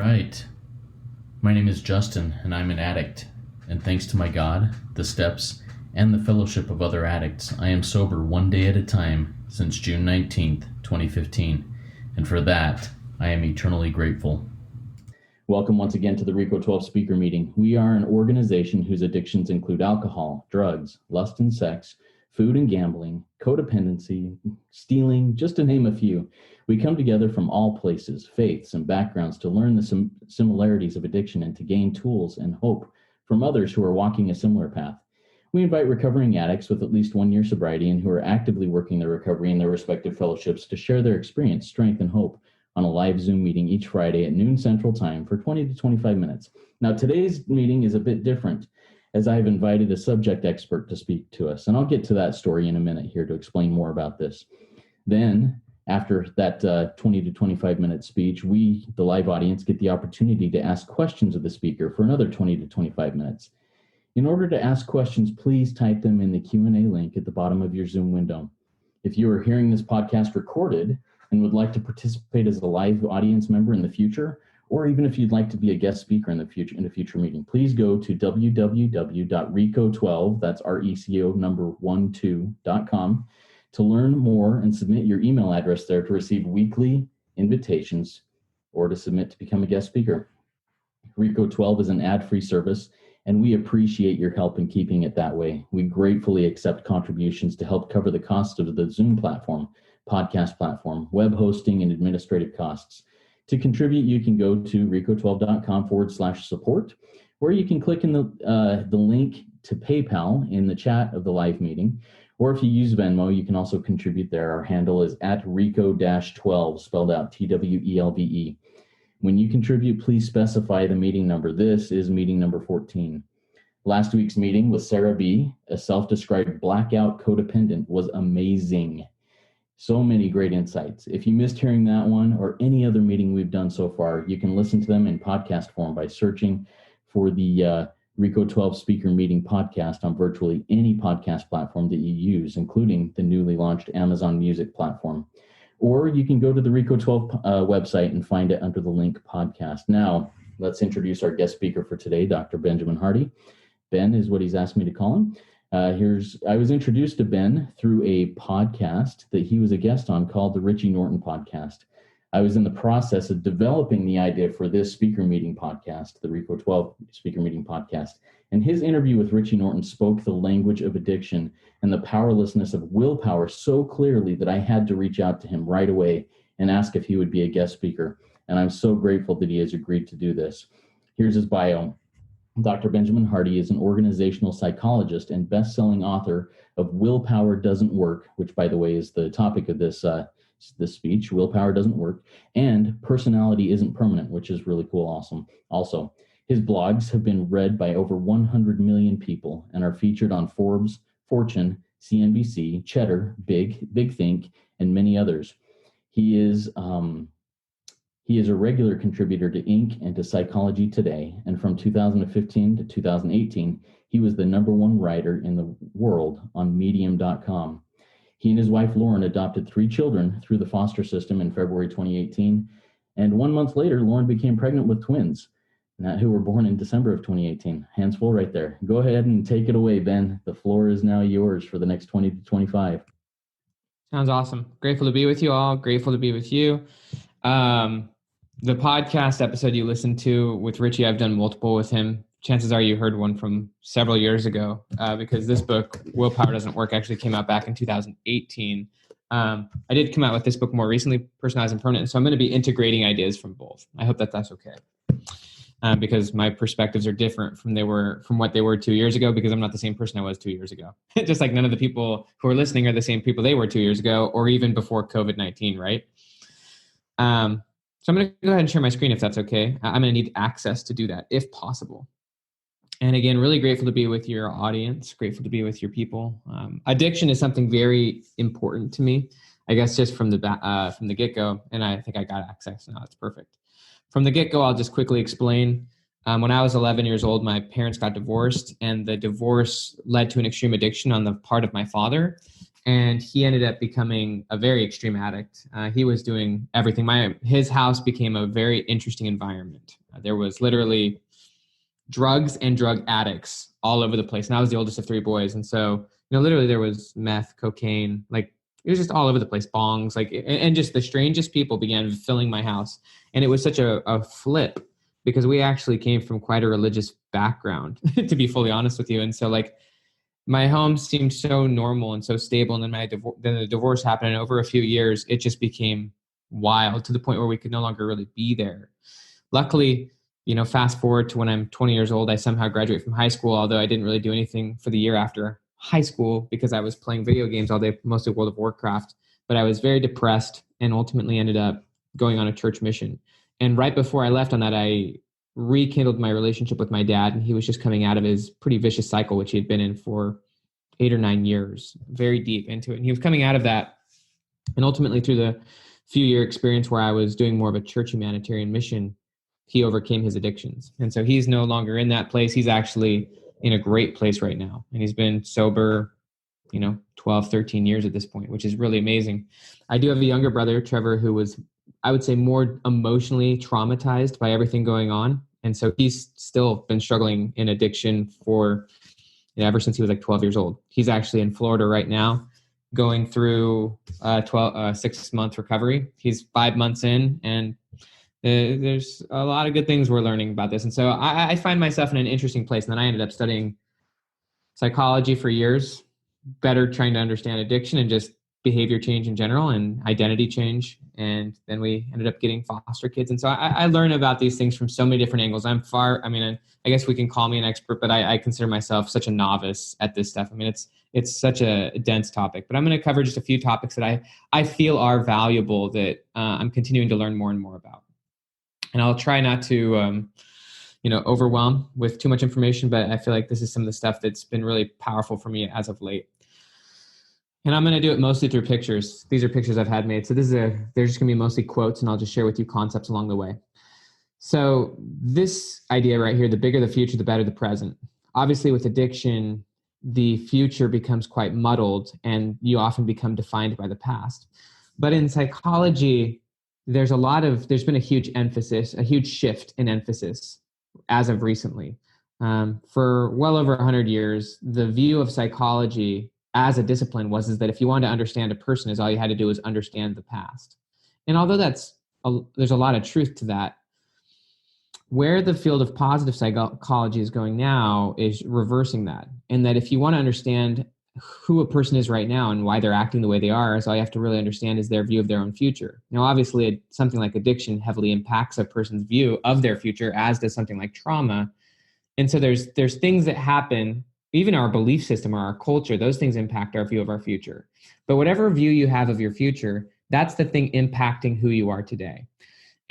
right. My name is Justin, and I'm an addict. And thanks to my God, the steps, and the fellowship of other addicts, I am sober one day at a time since June 19th, 2015. And for that, I am eternally grateful. Welcome once again to the RICO 12 speaker meeting. We are an organization whose addictions include alcohol, drugs, lust and sex, food and gambling, codependency, stealing, just to name a few. We come together from all places, faiths, and backgrounds to learn the similarities of addiction and to gain tools and hope from others who are walking a similar path. We invite recovering addicts with at least 1 year sobriety and who are actively working their recovery in their respective fellowships to share their experience, strength, and hope on a live Zoom meeting each Friday at noon Central Time for 20 to 25 minutes. Now, today's meeting is a bit different, as I've invited a subject expert to speak to us, and I'll get to that story in a minute here to explain more about this. Then, after that 20 to 25 minute speech, we, the live audience, get the opportunity to ask questions of the speaker for another 20 to 25 minutes. In order to ask questions, please type them in the Q&A link at the bottom of your Zoom window. If you are hearing this podcast recorded and would like to participate as a live audience member in the future, or even if you'd like to be a guest speaker in a future meeting, please go to www.reco12, that's RECO number 12.com, to learn more and submit your email address there to receive weekly invitations or to submit to become a guest speaker. RICO 12 is an ad-free service, and we appreciate your help in keeping it that way. We gratefully accept contributions to help cover the cost of the Zoom platform, podcast platform, web hosting, and administrative costs. To contribute, you can go to reco12.com/support, or you can click in the link to PayPal in the chat of the live meeting. Or if you use Venmo, you can also contribute there. Our handle is at RICO-12, spelled out TWELVE. When you contribute, please specify the meeting number. This is meeting number 14. Last week's meeting with Sarah B., a self-described blackout codependent, was amazing. So many great insights. If you missed hearing that one or any other meeting we've done so far, you can listen to them in podcast form by searching for the RICO 12 Speaker Meeting podcast on virtually any podcast platform that you use, including the newly launched Amazon Music platform. Or you can go to the RICO 12 website and find it under the link podcast. Now, let's introduce our guest speaker for today, Dr. Benjamin Hardy. Ben is what he's asked me to call him. I was introduced to Ben through a podcast that he was a guest on called the Richie Norton Podcast. I was in the process of developing the idea for this speaker meeting podcast, the RICO 12 speaker meeting podcast. And his interview with Richie Norton spoke the language of addiction and the powerlessness of willpower so clearly that I had to reach out to him right away and ask if he would be a guest speaker. And I'm so grateful that he has agreed to do this. Here's his bio. Dr. Benjamin Hardy is an organizational psychologist and best-selling author of Willpower Doesn't Work, which, by the way, is the topic of this speech. Willpower Doesn't Work, and Personality Isn't Permanent, which is really cool. Awesome. Also, his blogs have been read by over 100 million people and are featured on Forbes, Fortune, CNBC, Cheddar, Big Think, and many others. He is a regular contributor to Inc. and to Psychology Today, and from 2015 to 2018, he was the #1 writer in the world on Medium.com. He and his wife, Lauren, adopted 3 children through the foster system in February 2018, and 1 month later, Lauren became pregnant with twins, who were born in December of 2018. Hands full right there. Go ahead and take it away, Ben. The floor is now yours for the next 20 to 25. Sounds awesome. Grateful to be with you all. Grateful to be with you. The podcast episode you listened to with Richie, I've done multiple with him. Chances are you heard one from several years ago because this book, Willpower Doesn't Work, actually came out back in 2018. I did come out with this book more recently, Personalized and Permanent, so I'm going to be integrating ideas from both. I hope that that's okay because my perspectives are different from what they were 2 years ago because I'm not the same person I was 2 years ago. Just like none of the people who are listening are the same people they were 2 years ago or even before COVID-19, right? So I'm going to go ahead and share my screen if that's okay. I'm going to need access to do that if possible. And again, really grateful to be with your audience, grateful to be with your people. Addiction is something very important to me, I guess just from the get-go, and I think I got access now. It's perfect. From the get-go, I'll just quickly explain. When I was 11 years old, my parents got divorced, and the divorce led to an extreme addiction on the part of my father. And he ended up becoming a very extreme addict. He was doing everything. His house became a very interesting environment. There was literally drugs and drug addicts all over the place. And I was the oldest of three boys. And so, literally there was meth, cocaine, like it was just all over the place, bongs, like, and just the strangest people began filling my house. And it was such a flip because we actually came from quite a religious background, to be fully honest with you. And so like, my home seemed so normal and so stable. And then then the divorce happened. And over a few years, it just became wild to the point where we could no longer really be there. Luckily, fast forward to when I'm 20 years old, I somehow graduate from high school, although I didn't really do anything for the year after high school because I was playing video games all day, mostly World of Warcraft. But I was very depressed and ultimately ended up going on a church mission. And right before I left on that, I rekindled my relationship with my dad, and he was just coming out of his pretty vicious cycle, which he had been in for 8 or 9 years, very deep into it. And he was coming out of that. And ultimately through the few-year experience where I was doing more of a church humanitarian mission, he overcame his addictions. And so he's no longer in that place. He's actually in a great place right now. And he's been sober, 12, 13 years at this point, which is really amazing. I do have a younger brother, Trevor, who was, I would say, more emotionally traumatized by everything going on. And so he's still been struggling in addiction for ever since he was like 12 years old. He's actually in Florida right now going through 6-month recovery. He's 5 months in, and there's a lot of good things we're learning about this. And so I find myself in an interesting place. And then I ended up studying psychology for years, better trying to understand addiction and just behavior change in general and identity change. And then we ended up getting foster kids. And so I learn about these things from so many different angles. I guess we can call me an expert, but I consider myself such a novice at this stuff. I mean, it's such a dense topic, but I'm going to cover just a few topics that I feel are valuable that I'm continuing to learn more and more about. And I'll try not to, overwhelm with too much information, but I feel like this is some of the stuff that's been really powerful for me as of late. And I'm going to do it mostly through pictures. These are pictures I've had made. So they're just going to be mostly quotes, and I'll just share with you concepts along the way. So this idea right here, the bigger the future, the better the present. Obviously with addiction, the future becomes quite muddled and you often become defined by the past. But in psychology, there's been a huge shift in emphasis as of recently. For well over 100 years, the view of psychology as a discipline was that if you wanted to understand a person, all you had to do was understand the past. And although there's a lot of truth to that, where the field of positive psychology is going now is reversing that. And that if you want to understand who a person is right now and why they're acting the way they are, all you have to really understand is their view of their own future. Now, obviously, something like addiction heavily impacts a person's view of their future, as does something like trauma. And so there's things that happen, even our belief system or our culture, those things impact our view of our future. But whatever view you have of your future, that's the thing impacting who you are today.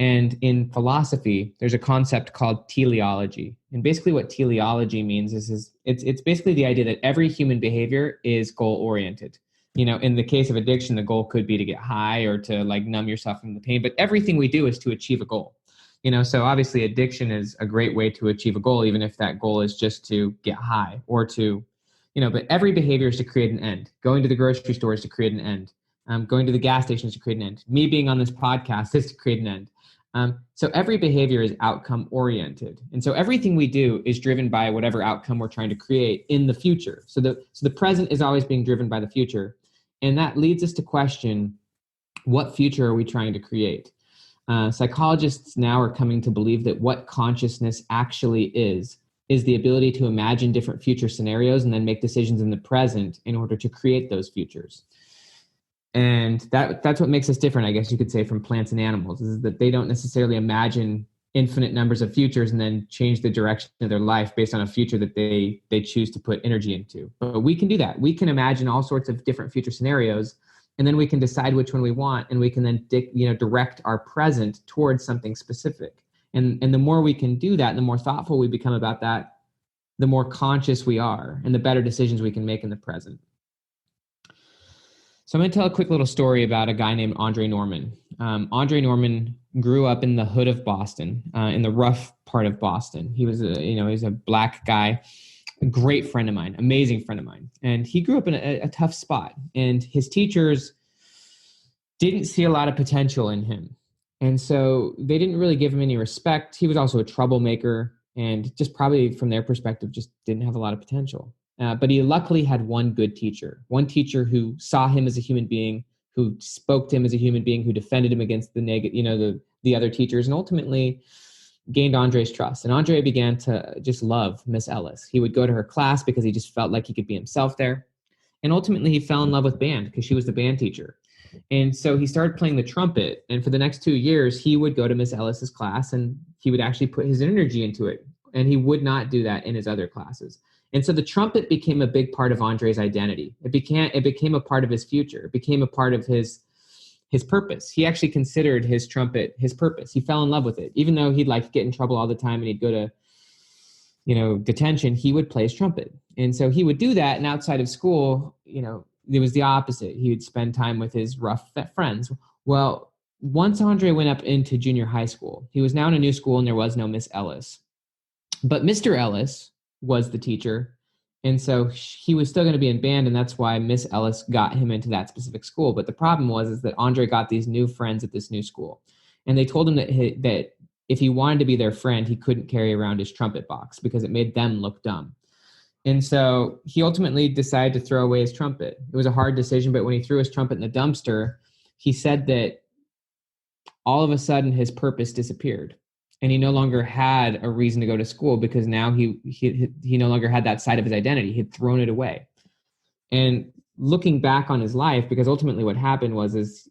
And in philosophy, there's a concept called teleology. And basically what teleology means is it's basically the idea that every human behavior is goal-oriented. In the case of addiction, the goal could be to get high or to like numb yourself from the pain, but everything we do is to achieve a goal. So obviously addiction is a great way to achieve a goal, even if that goal is just to get high or to, but every behavior is to create an end. Going to the grocery store is to create an end. Going to the gas station is to create an end. Me being on this podcast is to create an end. So every behavior is outcome oriented. And so everything we do is driven by whatever outcome we're trying to create in the future. So the present is always being driven by the future. And that leads us to question, what future are we trying to create? Psychologists now are coming to believe that what consciousness actually is the ability to imagine different future scenarios and then make decisions in the present in order to create those futures. And that's what makes us different, I guess you could say, from plants and animals, is that they don't necessarily imagine infinite numbers of futures and then change the direction of their life based on a future that they choose to put energy into. But we can do that. We can imagine all sorts of different future scenarios, and then we can decide which one we want, and we can then direct our present towards something specific. And the more we can do that, and the more thoughtful we become about that, the more conscious we are, and the better decisions we can make in the present. So I'm going to tell a quick little story about a guy named Andre Norman. Andre Norman grew up in the hood of Boston, in the rough part of Boston. He was he's a black guy, a great friend of mine, amazing friend of mine. And he grew up in a tough spot, and his teachers didn't see a lot of potential in him. And so they didn't really give him any respect. He was also a troublemaker, and just probably from their perspective, just didn't have a lot of potential. But he luckily had one teacher who saw him as a human being, who spoke to him as a human being, who defended him against the other teachers, and ultimately gained Andre's trust. And Andre began to just love Miss Ellis. He would go to her class because he just felt like he could be himself there. And ultimately he fell in love with band because she was the band teacher. And so he started playing the trumpet. And for the next 2 years, he would go to Miss Ellis's class and he would actually put his energy into it. And he would not do that in his other classes. And so the trumpet became a big part of Andre's identity. It became a part of his future. It became a part of his purpose. He actually considered his trumpet his purpose. He fell in love with it. Even though he'd like get in trouble all the time and he'd go to, detention, he would play his trumpet. And so he would do that. And outside of school, it was the opposite. He would spend time with his rough friends. Well, once Andre went up into junior high school, he was now in a new school and there was no Miss Ellis. But Mr. Ellis was the teacher. And so he was still going to be in band, and that's why Miss Ellis got him into that specific school. But the problem is that Andre got these new friends at this new school, and they told him that if he wanted to be their friend, he couldn't carry around his trumpet box because it made them look dumb. And so he ultimately decided to throw away his trumpet. It was a hard decision, but when he threw his trumpet in the dumpster, he said that all of a sudden his purpose disappeared. And he no longer had a reason to go to school because now he no longer had that side of his identity. He'd thrown it away. And looking back on his life, because ultimately what happened was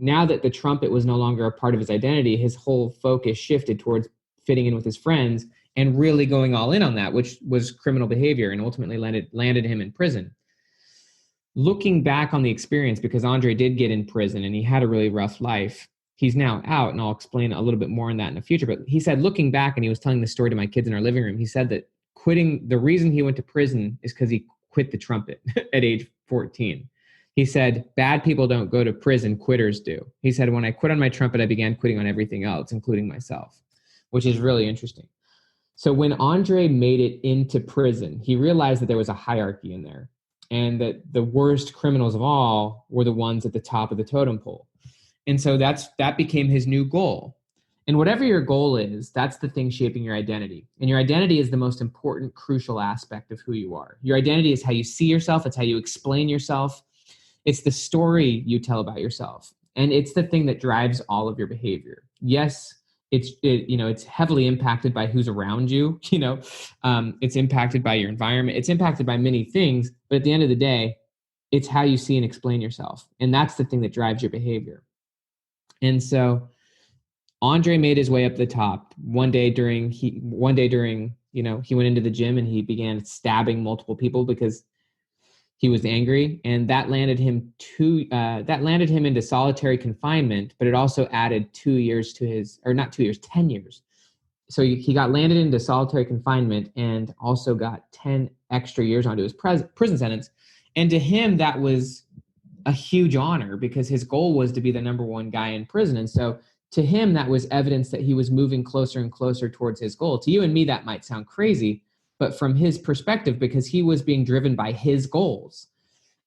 now that the trumpet was no longer a part of his identity, his whole focus shifted towards fitting in with his friends and really going all in on that, which was criminal behavior, and ultimately landed him in prison. Looking back on the experience, because Andre did get in prison and he had a really rough life, he's now out, and I'll explain a little bit more on that in the future. But he said, looking back, and he was telling the story to my kids in our living room, he said that the reason he went to prison is because he quit the trumpet at age 14. He said, bad people don't go to prison, quitters do. He said, when I quit on my trumpet, I began quitting on everything else, including myself, which is really interesting. So when Andre made it into prison, he realized that there was a hierarchy in there, and that the worst criminals of all were the ones at the top of the totem pole. And so that became his new goal. And whatever your goal is, that's the thing shaping your identity. And your identity is the most important, crucial aspect of who you are. Your identity is how you see yourself. It's how you explain yourself. It's the story you tell about yourself. And it's the thing that drives all of your behavior. Yes, it's heavily impacted by who's around you. It's impacted by your environment. It's impacted by many things. But at the end of the day, it's how you see and explain yourself. And that's the thing that drives your behavior. And so Andre made his way up the top. One day during, he went into the gym and he began stabbing multiple people because he was angry, and that landed him into solitary confinement, but it also added 2 years to 10 years. So he got landed into solitary confinement and also got 10 extra years onto his prison sentence. And to him, that was a huge honor because his goal was to be the number one guy in prison. And so to him, that was evidence that he was moving closer and closer towards his goal. To you and me, that might sound crazy, but from his perspective, because he was being driven by his goals,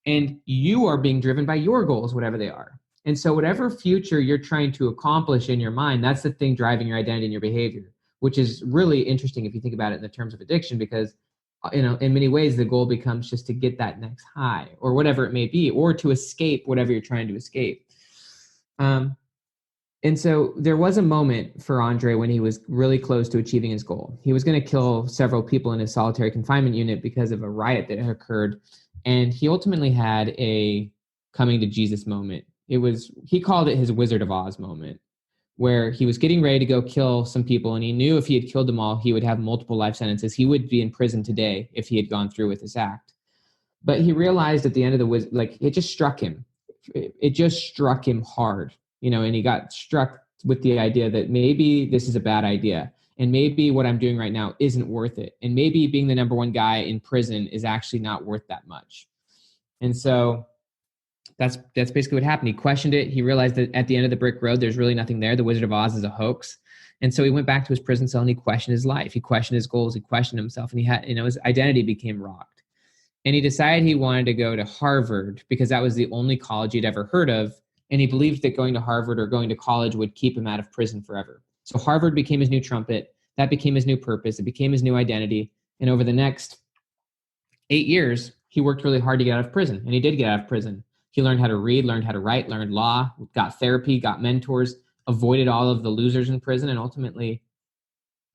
and you are being driven by your goals, whatever they are. And so whatever future you're trying to accomplish in your mind, that's the thing driving your identity and your behavior, which is really interesting if you think about it in the terms of addiction, because in many ways, the goal becomes just to get that next high or whatever it may be, or to escape whatever you're trying to escape. And so there was a moment for Andre when he was really close to achieving his goal. He was going to kill several people in his solitary confinement unit because of a riot that occurred. And he ultimately had a coming to Jesus moment. He called it his Wizard of Oz moment, where he was getting ready to go kill some people, and he knew if he had killed them all, he would have multiple life sentences. He would be in prison today if he had gone through with this act. But he realized at the end of it just struck him. It just struck him hard, and he got struck with the idea that maybe this is a bad idea, and maybe what I'm doing right now isn't worth it, and maybe being the number one guy in prison is actually not worth that much. And so that's basically what happened. He questioned it. He realized that at the end of the brick road, there's really nothing there. The Wizard of Oz is a hoax. And so he went back to his prison cell and he questioned his life. He questioned his goals. He questioned himself, and his identity became rocked. And he decided he wanted to go to Harvard because that was the only college he'd ever heard of. And he believed that going to Harvard or going to college would keep him out of prison forever. So Harvard became his new trumpet. That became his new purpose. It became his new identity. And over the next 8 years, he worked really hard to get out of prison. And he did get out of prison. He learned how to read, learned how to write, learned law, got therapy, got mentors, avoided all of the losers in prison, and ultimately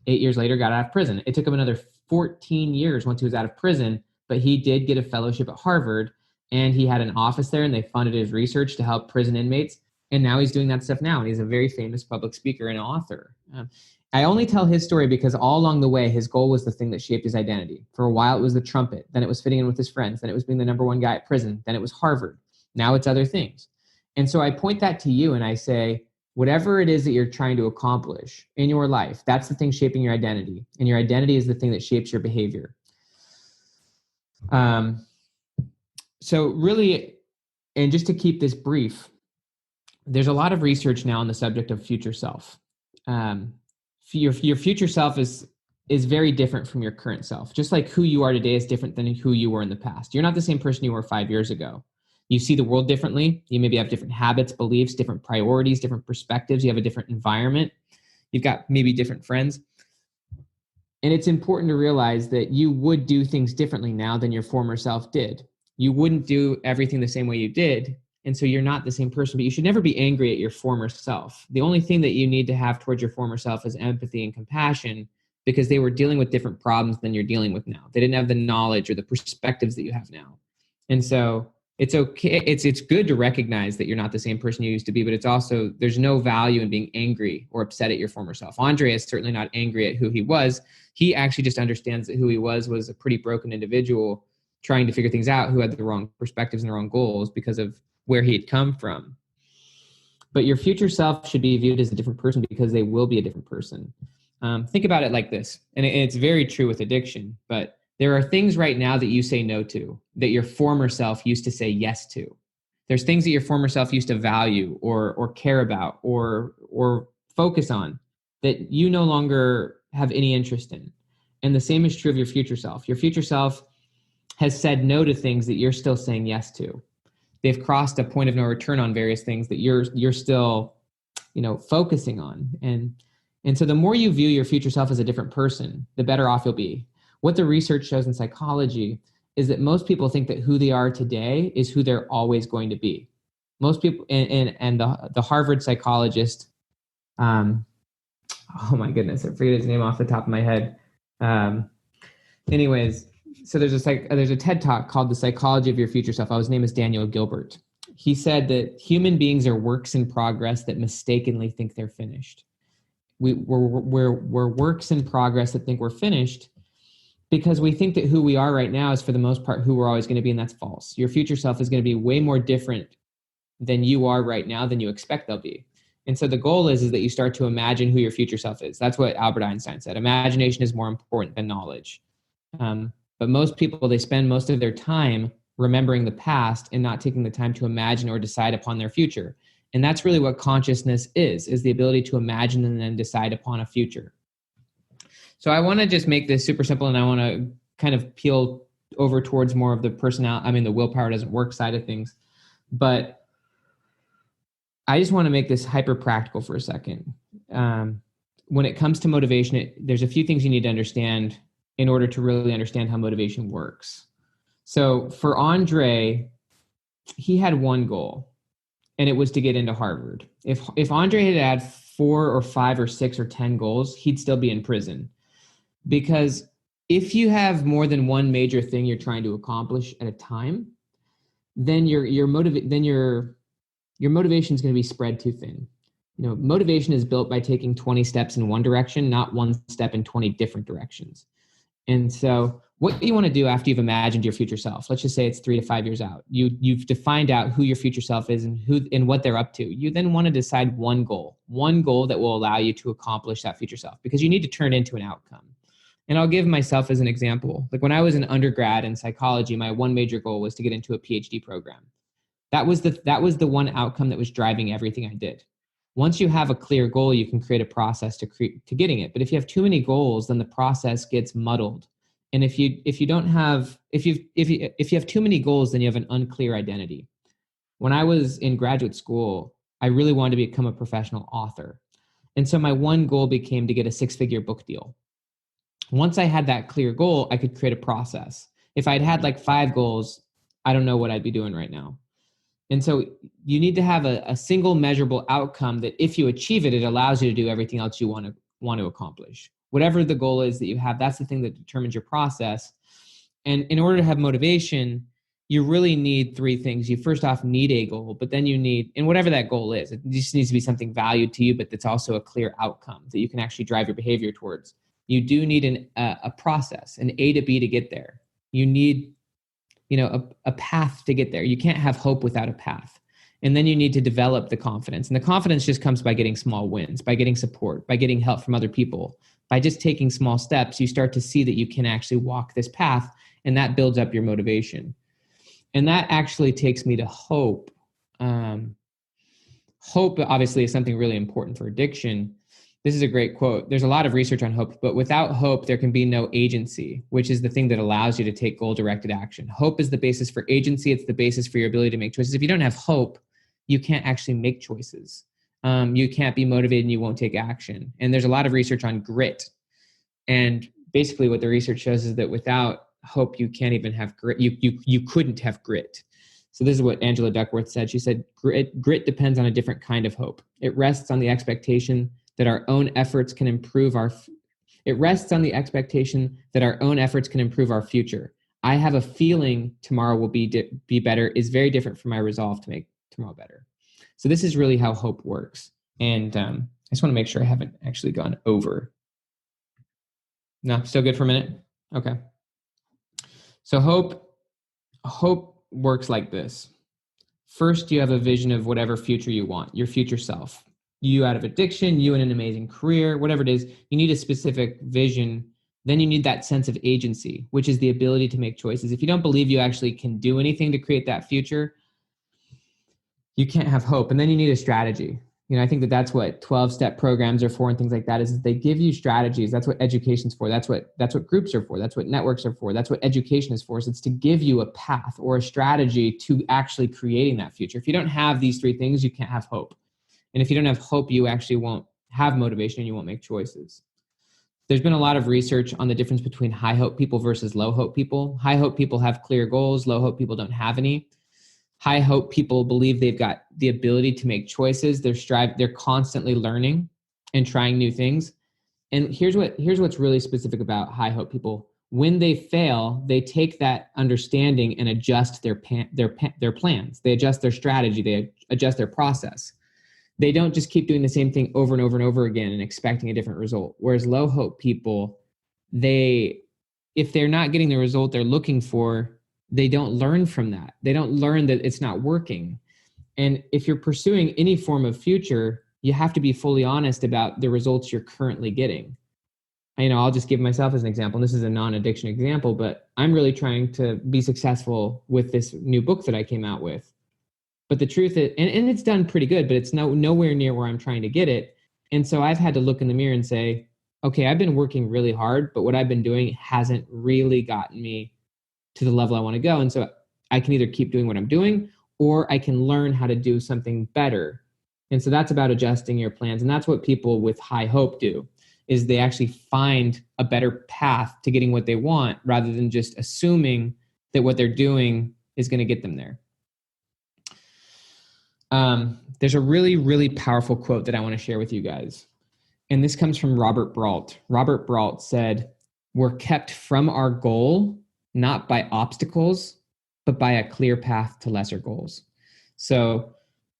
8 years later got out of prison. It took him another 14 years once he was out of prison, but he did get a fellowship at Harvard, and he had an office there, and they funded his research to help prison inmates. And now he's doing that stuff now, and he's a very famous public speaker and author. I only tell his story because all along the way, his goal was the thing that shaped his identity. For a while, it was the trumpet. Then it was fitting in with his friends. Then it was being the number one guy at prison. Then it was Harvard. Now it's other things. And so I point that to you and I say, whatever it is that you're trying to accomplish in your life, that's the thing shaping your identity. And your identity is the thing that shapes your behavior. So really, and just to keep this brief, there's a lot of research now on the subject of future self. Your future self is very different from your current self. Just like who you are today is different than who you were in the past. You're not the same person you were 5 years ago. You see the world differently. You maybe have different habits, beliefs, different priorities, different perspectives. You have a different environment. You've got maybe different friends. And it's important to realize that you would do things differently now than your former self did. You wouldn't do everything the same way you did. And so you're not the same person, but you should never be angry at your former self. The only thing that you need to have towards your former self is empathy and compassion, because they were dealing with different problems than you're dealing with now. They didn't have the knowledge or the perspectives that you have now. And so it's okay. It's good to recognize that you're not the same person you used to be, but it's also, there's no value in being angry or upset at your former self. Andre is certainly not angry at who he was. He actually just understands that who he was a pretty broken individual trying to figure things out, who had the wrong perspectives and the wrong goals because of where he had come from. But your future self should be viewed as a different person because they will be a different person. Think about it like this, and it's very true with addiction, but there are things right now that you say no to that your former self used to say yes to. There's things that your former self used to value or care about or focus on that you no longer have any interest in. And the same is true of your future self. Your future self has said no to things that you're still saying yes to. They've crossed a point of no return on various things that you're still, focusing on. And so the more you view your future self as a different person, the better off you'll be. What the research shows in psychology is that most people think that who they are today is who they're always going to be. Most people, and the Harvard psychologist, oh my goodness, I forget his name off the top of my head. Anyways, so there's a TED Talk called The Psychology of Your Future Self. His name is Daniel Gilbert. He said that human beings are works in progress that mistakenly think they're finished. We're works in progress that think we're finished because we think that who we are right now is for the most part who we're always going to be, and that's false. Your future self is going to be way more different than you are right now than you expect they'll be. And so the goal is that you start to imagine who your future self is. That's what Albert Einstein said. Imagination is more important than knowledge. But most people, they spend most of their time remembering the past and not taking the time to imagine or decide upon their future. And that's really what consciousness is the ability to imagine and then decide upon a future. So I want to just make this super simple, and I want to kind of peel over towards more of the the willpower doesn't work side of things. But I just want to make this hyper practical for a second. When it comes to motivation, there's a few things you need to understand in order to really understand how motivation works. So for Andre, he had one goal, and it was to get into Harvard. If Andre had 4 or 5 or 6 or 10 goals, he'd still be in prison. Because if you have more than one major thing you're trying to accomplish at a time, then your motivation is going to be spread too thin. Motivation is built by taking 20 steps in one direction, not one step in 20 different directions. And so what you want to do after you've imagined your future self, let's just say it's 3 to 5 years out, you've defined out who your future self is and what they're up to. You then want to decide one goal that will allow you to accomplish that future self, because you need to turn it into an outcome. And I'll give myself as an example. Like when I was an undergrad in psychology, my one major goal was to get into a PhD program. That was the one outcome that was driving everything I did. Once you have a clear goal, you can create a process to getting it. But if you have too many goals, then the process gets muddled. And if you have too many goals, then you have an unclear identity. When I was in graduate school, I really wanted to become a professional author. And so my one goal became to get a 6-figure book deal. Once I had that clear goal, I could create a process. If I'd had like 5 goals, I don't know what I'd be doing right now. And so you need to have a single measurable outcome that if you achieve it, it allows you to do everything else you want to accomplish. Whatever the goal is that you have, that's the thing that determines your process. And in order to have motivation, you really need 3 things. You first off need a goal, but then you need, and whatever that goal is, it just needs to be something valued to you, but that's also a clear outcome that you can actually drive your behavior towards. You do need a process, an A to B to get there. You need a path to get there. You can't have hope without a path. And then you need to develop the confidence. And the confidence just comes by getting small wins, by getting support, by getting help from other people. By just taking small steps, you start to see that you can actually walk this path, and that builds up your motivation. And that actually takes me to hope. Hope obviously is something really important for addiction. This is a great quote. There's a lot of research on hope, but without hope, there can be no agency, which is the thing that allows you to take goal-directed action. Hope is the basis for agency. It's the basis for your ability to make choices. If you don't have hope, you can't actually make choices. You can't be motivated and you won't take action. And there's a lot of research on grit. And basically what the research shows is that without hope, you can't even have grit. You couldn't have grit. So this is what Angela Duckworth said. She said, grit depends on a different kind of hope. It rests on the expectation that our own efforts can improve our future. I have a feeling tomorrow will be better is very different from my resolve to make tomorrow better. So this is really how hope works. And I just want to make sure I haven't actually gone over. No, still good for a minute? Okay. So hope works like this. First, you have a vision of whatever future you want, your future self. You out of addiction, you in an amazing career, whatever it is, you need a specific vision. Then you need that sense of agency, which is the ability to make choices. If you don't believe you actually can do anything to create that future, you can't have hope. And then you need a strategy. I think that's what 12-step programs are for and things like that is they give you strategies. That's what education's for. That's what groups are for. That's what networks are for. That's what education is for. So it's to give you a path or a strategy to actually creating that future. If you don't have these 3 things, you can't have hope. And if you don't have hope, you actually won't have motivation and you won't make choices. There's been a lot of research on the difference between high hope people versus low hope people. High hope people have clear goals. Low hope people don't have any. High hope people believe they've got the ability to make choices. They're constantly learning and trying new things. And here's what's really specific about high hope people. When they fail, they take that understanding and adjust their plans. They adjust their strategy. They adjust their process. They don't just keep doing the same thing over and over and over again and expecting a different result. Whereas low hope people, if they're not getting the result they're looking for, they don't learn from that. They don't learn that it's not working. And if you're pursuing any form of future, you have to be fully honest about the results you're currently getting. I'll just give myself as an example. And this is a non-addiction example, but I'm really trying to be successful with this new book that I came out with. But the truth is, and it's done pretty good, but it's nowhere near where I'm trying to get it. And so I've had to look in the mirror and say, okay, I've been working really hard, but what I've been doing hasn't really gotten me to the level I want to go. And so I can either keep doing what I'm doing, or I can learn how to do something better. And so that's about adjusting your plans. And that's what people with high hope do, is they actually find a better path to getting what they want rather than just assuming that what they're doing is going to get them there. There's a really, really powerful quote that I want to share with you guys. And this comes from Robert Brault. Robert Brault said, "We're kept from our goal, not by obstacles, but by a clear path to lesser goals." So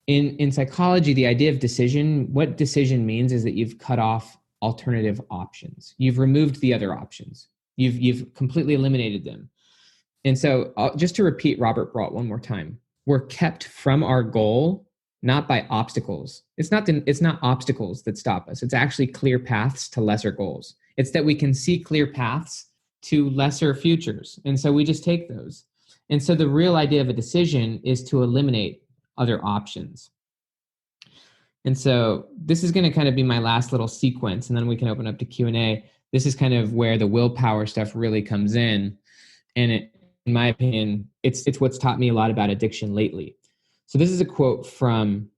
in psychology, the idea of decision, what decision means is that you've cut off alternative options. You've removed the other options. You've completely eliminated them. And so just to repeat Robert Brault one more time, we're kept from our goal, not by obstacles. It's not obstacles that stop us. It's actually clear paths to lesser goals. It's that we can see clear paths to lesser futures. And so we just take those. And so the real idea of a decision is to eliminate other options. And so this is going to kind of be my last little sequence, and then we can open up to Q&A. This is kind of where the willpower stuff really comes in. And in my opinion, it's what's taught me a lot about addiction lately. So this is a quote from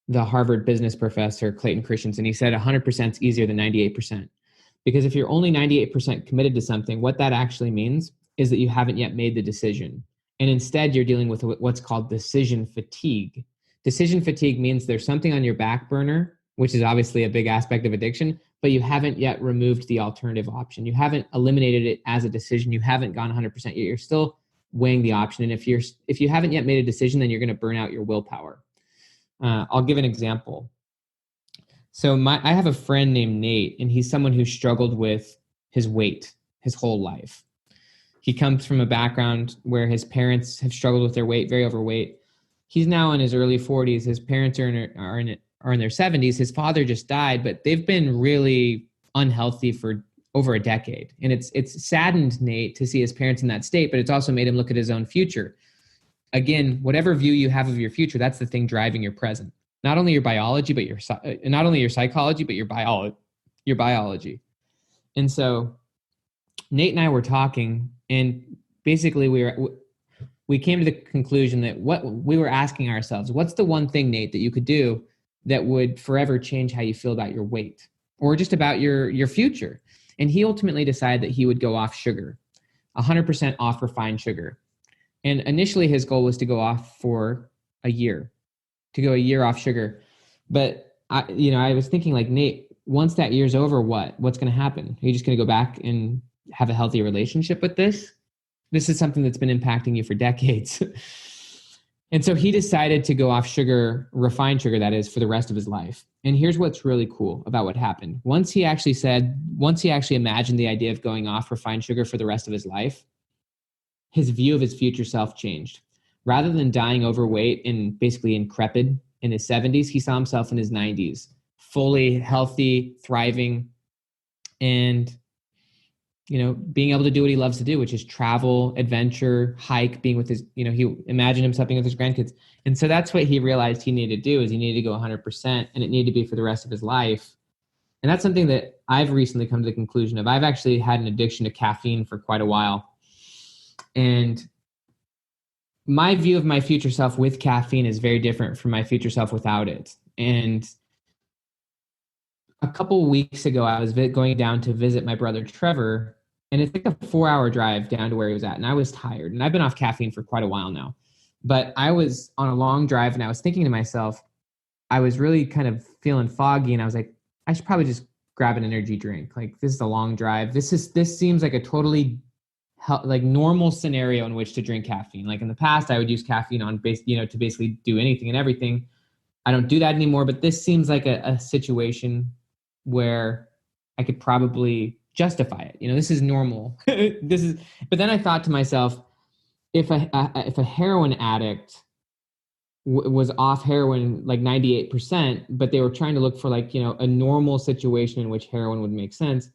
the Harvard business professor, Clayton Christensen. He said 100% is easier than 98%. Because if you're only 98% committed to something, what that actually means is that you haven't yet made the decision. And instead, you're dealing with what's called decision fatigue. Decision fatigue means there's something on your back burner, which is obviously a big aspect of addiction, but you haven't yet removed the alternative option. You haven't eliminated it as a decision. You haven't gone 100% yet. You're still weighing the option. And if you haven't yet made a decision, then you're going to burn out your willpower. I'll give an example. So I have a friend named Nate, and he's someone who struggled with his weight his whole life. He comes from a background where his parents have struggled with their weight, very overweight. He's now in his early 40s. His parents are in their 70s. His father just died, but they've been really unhealthy for over a decade. And it's saddened Nate to see his parents in that state, but it's also made him look at his own future. Again, whatever view you have of your future, that's the thing driving your present. Not only your biology, but not only your psychology, but your biology. And so Nate and I were talking, and basically we came to the conclusion that what we were asking ourselves, what's the one thing, Nate, that you could do that would forever change how you feel about your weight or just about your future? And he ultimately decided that he would go off sugar, 100% off refined sugar. And initially his goal was to go off for a year, to go a year off sugar. But I was thinking, like, Nate, once that year's over, what's going to happen? Are you just going to go back and have a healthy relationship with this? This is something that's been impacting you for decades. And so he decided to go off sugar, refined sugar, that is, for the rest of his life. And here's what's really cool about what happened. Once he actually imagined the idea of going off refined sugar for the rest of his life, his view of his future self changed. Rather than dying overweight and basically increpid in his 70s, he saw himself in his 90s, fully healthy, thriving, and being able to do what he loves to do, which is travel, adventure, hike, being with his, he imagined himself being with his grandkids. And so that's what he realized he needed to do, is he needed to go 100%, and it needed to be for the rest of his life. And that's something that I've recently come to the conclusion of. I've actually had an addiction to caffeine for quite a while. And my view of my future self with caffeine is very different from my future self without it. And a couple of weeks ago, I was going down to visit my brother Trevor, and it's like a 4-hour drive down to where he was at. And I was tired, and I've been off caffeine for quite a while now. But I was on a long drive, and I was thinking to myself, I was really kind of feeling foggy, and I was like, I should probably just grab an energy drink. Like, this is a long drive. This seems like a totally normal scenario in which to drink caffeine. Like in the past, I would use caffeine to basically do anything and everything. I don't do that anymore, but this seems like a situation where I could probably justify it. This is normal. But then I thought to myself, if a heroin addict was off heroin like 98%, but they were trying to look for a normal situation in which heroin would make sense,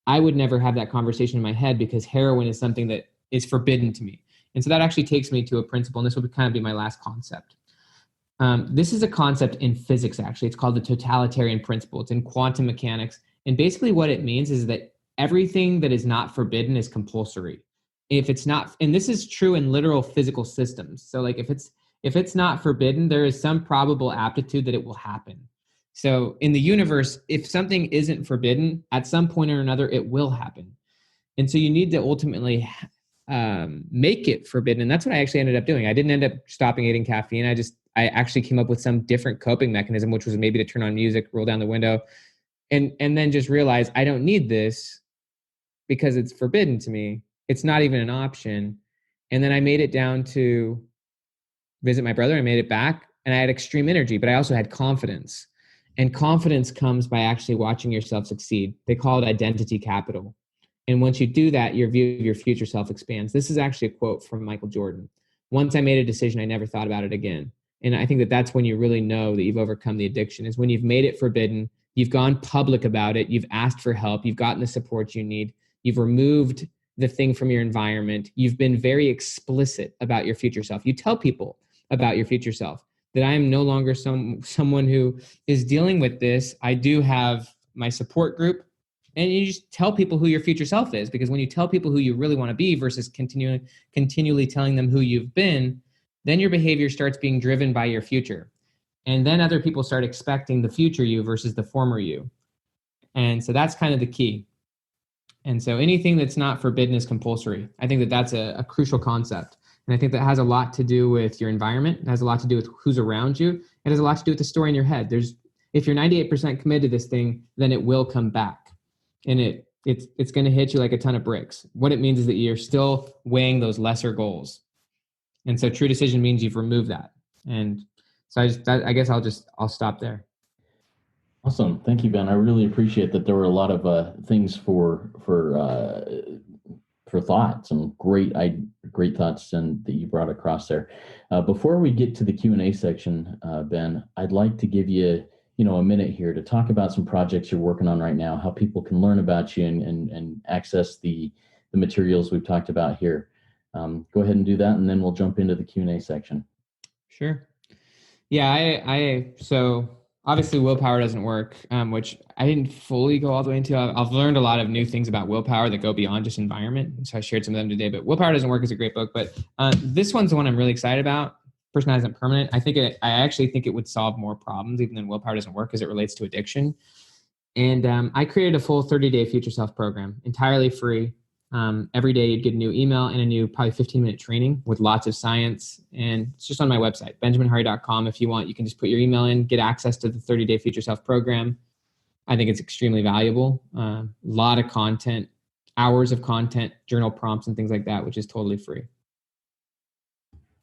I would never have that conversation in my head, because heroin is something that is forbidden to me. And so that actually takes me to a principle, and this will kind of be my last concept. This is a concept in physics, actually. It's called the totalitarian principle. It's in quantum mechanics. And basically what it means is that everything that is not forbidden is compulsory. If it's not, and this is true in literal physical systems. So like if it's not forbidden, there is some probable aptitude that it will happen. So in the universe, if something isn't forbidden, at some point or another, it will happen. And so you need to ultimately make it forbidden. And that's what I actually ended up doing. I didn't end up stopping eating caffeine. I actually came up with some different coping mechanism, which was maybe to turn on music, roll down the window, and then just realize I don't need this because it's forbidden to me. It's not even an option. And then I made it down to visit my brother. I made it back, and I had extreme energy, but I also had confidence. And confidence comes by actually watching yourself succeed. They call it identity capital. And once you do that, your view of your future self expands. This is actually a quote from Michael Jordan. Once I made a decision, I never thought about it again. And I think that that's when you really know that you've overcome the addiction, is when you've made it forbidden, you've gone public about it, you've asked for help, you've gotten the support you need, you've removed the thing from your environment, you've been very explicit about your future self. You tell people about your future self. that I am no longer someone who is dealing with this. I do have my support group. And you just tell people who your future self is, because when you tell people who you really want to be versus continually telling them who you've been, then your behavior starts being driven by your future. And then other people start expecting the future you versus the former you. And so that's kind of the key. And so anything that's not forbidden is compulsory. I think that that's a crucial concept. And I think that has a lot to do with your environment. It has a lot to do with who's around you. It has a lot to do with the story in your head. If you're 98% committed to this thing, then it will come back. And it's going to hit you like a ton of bricks. What it means is that you're still weighing those lesser goals. And so true decision means you've removed that. And so I guess I'll stop there. Awesome. Thank you, Ben. I really appreciate that. There were a lot of things for thought, some great thoughts that you brought across there. Before we get to the Q&A section, Ben, I'd like to give you a minute here to talk about some projects you're working on right now, how people can learn about you and access the materials we've talked about here. Go ahead and do that, and then we'll jump into the Q&A section. Sure. Yeah, so obviously willpower doesn't work, which I didn't fully go all the way into. I've learned a lot of new things about willpower that go beyond just environment. So I shared some of them today, but Willpower Doesn't Work is a great book. But this one's the one I'm really excited about. Personality Isn't Permanent. I actually think it would solve more problems even than Willpower Doesn't Work as it relates to addiction. And I created a full 30-day future self program, entirely free. Every day you'd get a new email and a new probably 15-minute training with lots of science. And it's just on my website, benjaminhardy.com. If you want, you can just put your email in, get access to the 30-day future self program. I think it's extremely valuable. A lot of content, hours of content, journal prompts and things like that, which is totally free.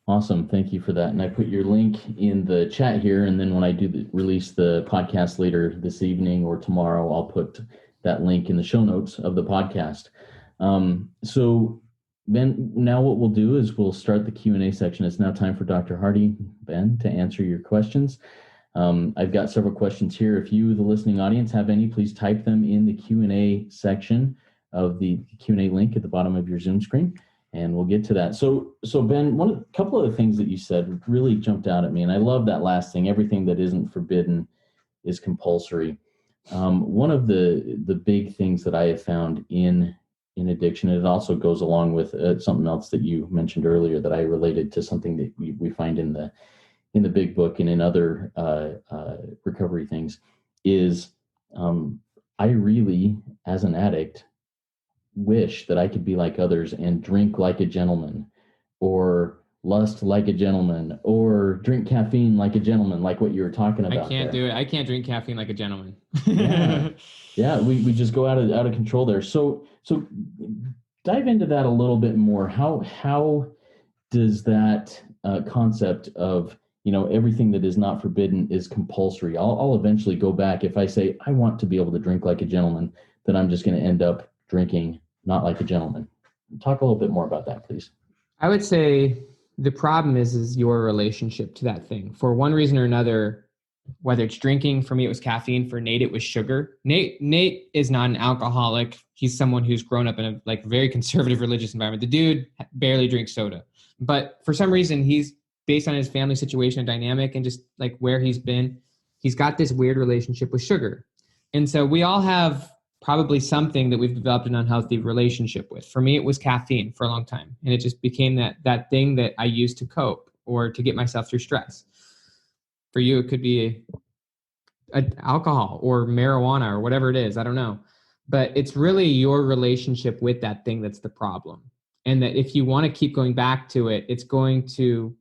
Awesome. Thank you for that. And I put your link in the chat here. And then when I do release the podcast later this evening or tomorrow, I'll put that link in the show notes of the podcast. So Ben, now what we'll do is we'll start the Q&A section. It's now time for Dr. Hardy, Ben, to answer your questions. I've got several questions here. If you, the listening audience, have any, please type them in the Q&A section of the Q&A link at the bottom of your Zoom screen. And we'll get to that. So Ben, a couple of the things that you said really jumped out at me, and I love that last thing. Everything that isn't forbidden is compulsory. One of the big things that I have found in addiction, and it also goes along with something else that you mentioned earlier that I related to something that we find in the big book and in other recovery things, is I really, as an addict, wish that I could be like others and drink like a gentleman, or lust like a gentleman, or drink caffeine like a gentleman, like what you were talking about. I can't do it. I can't drink caffeine like a gentleman. Yeah, we just go out of control there. So dive into that a little bit more. How does that concept of everything that is not forbidden is compulsory? I'll eventually go back. If I say I want to be able to drink like a gentleman, then I'm just going to end up drinking not like a gentleman. Talk a little bit more about that, please. I would say the problem is your relationship to that thing. For one reason or another, whether it's drinking, for me it was caffeine, for Nate it was sugar. Nate is not an alcoholic. He's someone who's grown up in a very conservative religious environment. The dude barely drinks soda. But for some reason, he's based on his family situation and dynamic and just like where he's been, he's got this weird relationship with sugar. And so we all have probably something that we've developed an unhealthy relationship with. For me, it was caffeine for a long time. And it just became that thing that I used to cope or to get myself through stress. For you, it could be alcohol or marijuana or whatever it is. I don't know. But it's really your relationship with that thing that's the problem. And that if you want to keep going back to it, it's going to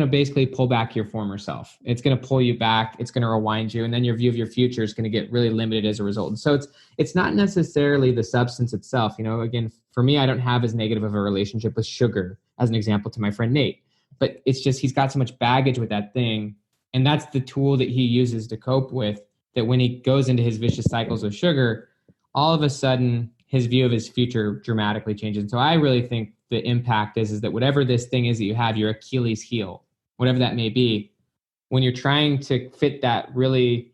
basically pull back your former self. It's going to pull you back. It's going to rewind you. And then your view of your future is going to get really limited as a result. And so it's not necessarily the substance itself. Again, for me, I don't have as negative of a relationship with sugar as an example to my friend Nate, but it's just, he's got so much baggage with that thing. And that's the tool that he uses to cope with, that when he goes into his vicious cycles of sugar, all of a sudden his view of his future dramatically changes. And so I really think the impact is that whatever this thing is that you have, your Achilles heel, whatever that may be, when you're trying to fit that really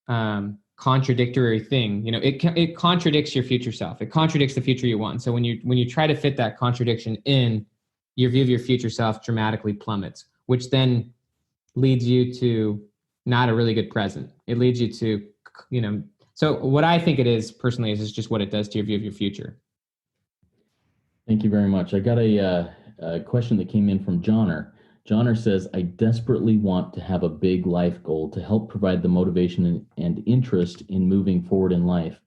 contradictory thing, it contradicts your future self. It contradicts the future you want. So when you try to fit that contradiction in, your view of your future self dramatically plummets, which then leads you to not a really good present. It leads you to, so what I think it is personally is just what it does to your view of your future. Thank you very much. I got a question that came in from Johnner. Johnner says, I desperately want to have a big life goal to help provide the motivation and interest in moving forward in life,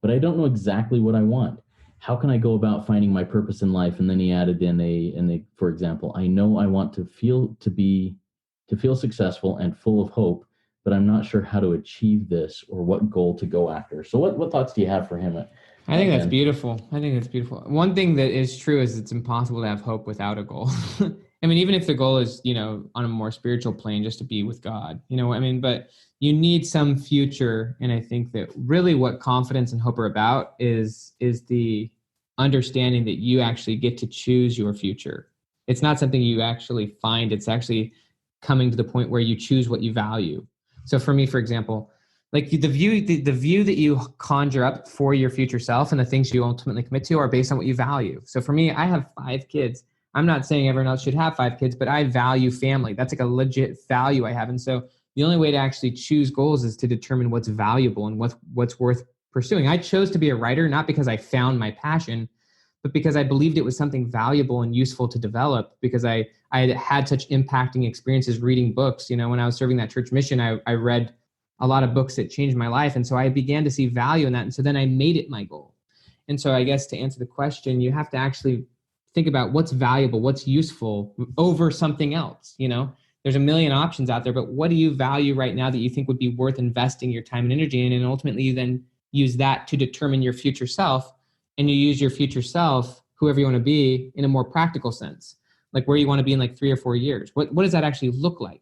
but I don't know exactly what I want. How can I go about finding my purpose in life? And then he added in for example, I know I want to feel successful and full of hope, but I'm not sure how to achieve this or what goal to go after. So what thoughts do you have for him? I think that's beautiful. One thing that is true is it's impossible to have hope without a goal. I mean, even if the goal is, on a more spiritual plane, just to be with God, but you need some future. And I think that really what confidence and hope are about is the understanding that you actually get to choose your future. It's not something you actually find. It's actually coming to the point where you choose what you value. So for me, for example, like the view that you conjure up for your future self and the things you ultimately commit to are based on what you value. So for me, I have 5 kids. I'm not saying everyone else should have 5 kids, but I value family. That's like a legit value I have. And so the only way to actually choose goals is to determine what's valuable and what's worth pursuing. I chose to be a writer, not because I found my passion, but because I believed it was something valuable and useful to develop, because I had such impacting experiences reading books. When I was serving that church mission, I read a lot of books that changed my life. And so I began to see value in that. And so then I made it my goal. And so I guess to answer the question, you have to actually think about what's valuable, what's useful over something else. There's a million options out there, but what do you value right now that you think would be worth investing your time and energy in? And ultimately you then use that to determine your future self, and you use your future self, whoever you want to be, in a more practical sense, like where you want to be in like 3 or 4 years. What does that actually look like?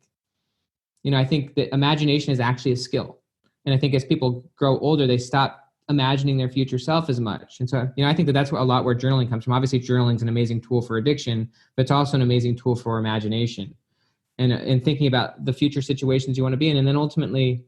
I think that imagination is actually a skill. And I think as people grow older, they stop imagining their future self as much. And so, I think that that's a lot where journaling comes from. Obviously, journaling is an amazing tool for addiction, but it's also an amazing tool for imagination and thinking about the future situations you want to be in. And then ultimately,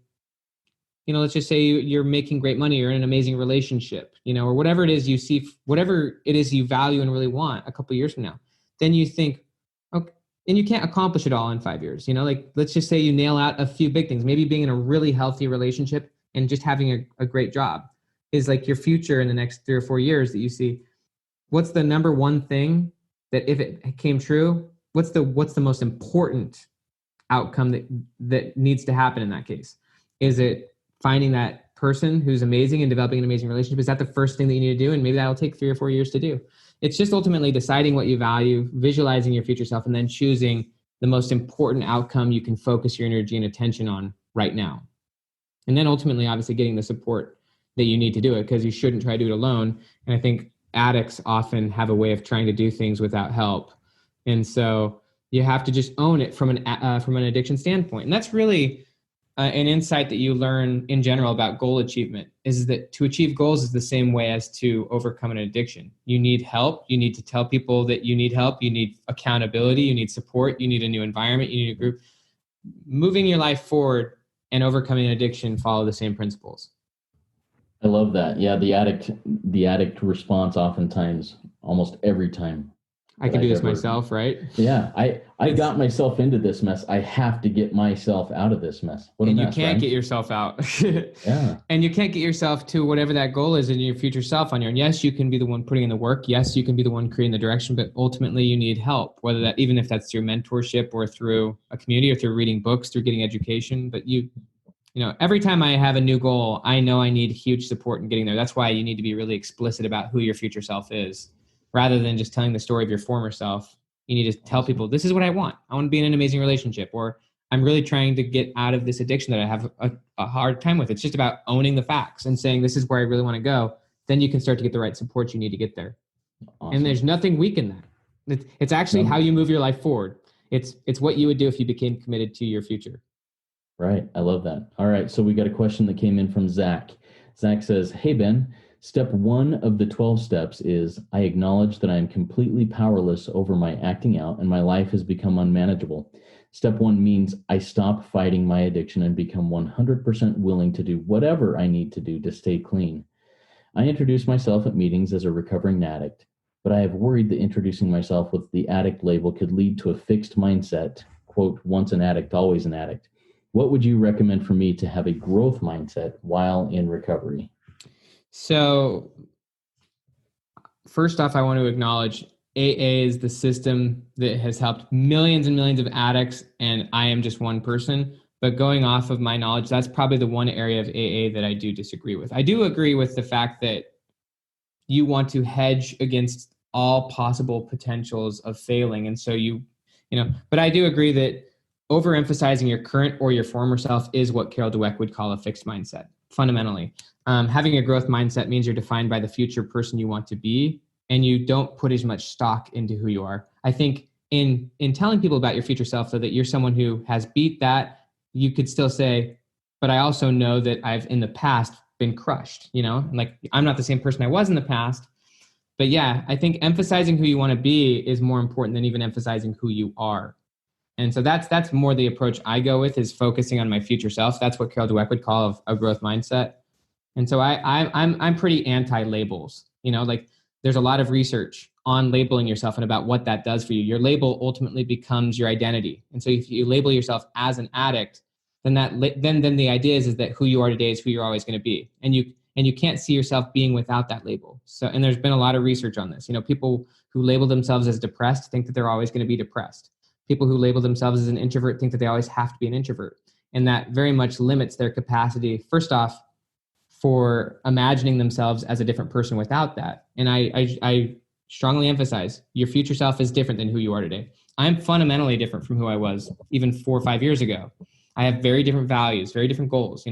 let's just say you're making great money, you're in an amazing relationship, or whatever it is you see, whatever it is you value and really want a couple of years from now, then you think, okay, and you can't accomplish it all in 5 years. Like, let's just say you nail out a few big things, maybe being in a really healthy relationship and just having a great job is like your future in the next 3 or 4 years that you see. What's the number one thing that if it came true, what's the most important outcome that needs to happen in that case? Is it finding that person who's amazing and developing an amazing relationship? Is that the first thing that you need to do? And maybe that'll take 3 or 4 years to do. It's just ultimately deciding what you value, visualizing your future self, and then choosing the most important outcome you can focus your energy and attention on right now. And then ultimately, obviously, getting the support that you need to do it, because you shouldn't try to do it alone. And I think addicts often have a way of trying to do things without help. And so you have to just own it from an addiction standpoint. And that's really an insight that you learn in general about goal achievement, is that to achieve goals is the same way as to overcome an addiction. You need help. You need to tell people that you need help. You need accountability. You need support. You need a new environment. You need a group. Moving your life forward and overcoming an addiction follow the same principles. I love that. Yeah, the addict response oftentimes, almost every time. I can do this myself, right? Yeah, I got myself into this mess. I have to get myself out of this mess. What a mess, you can't right? get yourself out. Yeah. And you can't get yourself to whatever that goal is in your future self on your own. Yes, you can be the one putting in the work. Yes, you can be the one creating the direction, but ultimately you need help, whether that, even if that's through mentorship or through a community or through reading books, through getting education. But every time I have a new goal, I know I need huge support in getting there. That's why you need to be really explicit about who your future self is, rather than just telling the story of your former self. You need to tell people, this is what I want. I want to be in an amazing relationship, or I'm really trying to get out of this addiction that I have a hard time with. It's just about owning the facts and saying, this is where I really want to go. Then you can start to get the right support you need to get there. Awesome. And there's nothing weak in that. It's actually how you move your life forward. It's what you would do if you became committed to your future. Right. I love that. All right. So we got a question that came in from Zach. Zach says, hey, Ben, step 1 of the 12 steps is I acknowledge that I am completely powerless over my acting out and my life has become unmanageable. Step 1 means I stop fighting my addiction and become 100% willing to do whatever I need to do to stay clean. I introduce myself at meetings as a recovering addict, but I have worried that introducing myself with the addict label could lead to a fixed mindset, quote, once an addict, always an addict. What would you recommend for me to have a growth mindset while in recovery? So first off, I want to acknowledge AA is the system that has helped millions and millions of addicts, and I am just one person. But going off of my knowledge, that's probably the one area of AA that I do disagree with. I do agree with the fact that you want to hedge against all possible potentials of failing. And so but I do agree that overemphasizing your current or your former self is what Carol Dweck would call a fixed mindset, fundamentally. Having a growth mindset means you're defined by the future person you want to be, and you don't put as much stock into who you are. I think in telling people about your future self, so that you're someone who has beat that, you could still say, but I also know that I've in the past been crushed, like I'm not the same person I was in the past. But yeah, I think emphasizing who you want to be is more important than even emphasizing who you are. And so that's more the approach I go with, is focusing on my future self. That's what Carol Dweck would call a growth mindset. And so I'm pretty anti-labels. Like there's a lot of research on labeling yourself and about what that does for you. Your label ultimately becomes your identity. And so if you label yourself as an addict, then then the idea is that who you are today is who you're always going to be. And you can't see yourself being without that label. So, and there's been a lot of research on this. People who label themselves as depressed think that they're always going to be depressed. People who label themselves as an introvert think that they always have to be an introvert. And that very much limits their capacity, first off, for imagining themselves as a different person without that. And I strongly emphasize your future self is different than who you are today. I'm fundamentally different from who I was even 4 or 5 years ago. I have very different values, very different goals,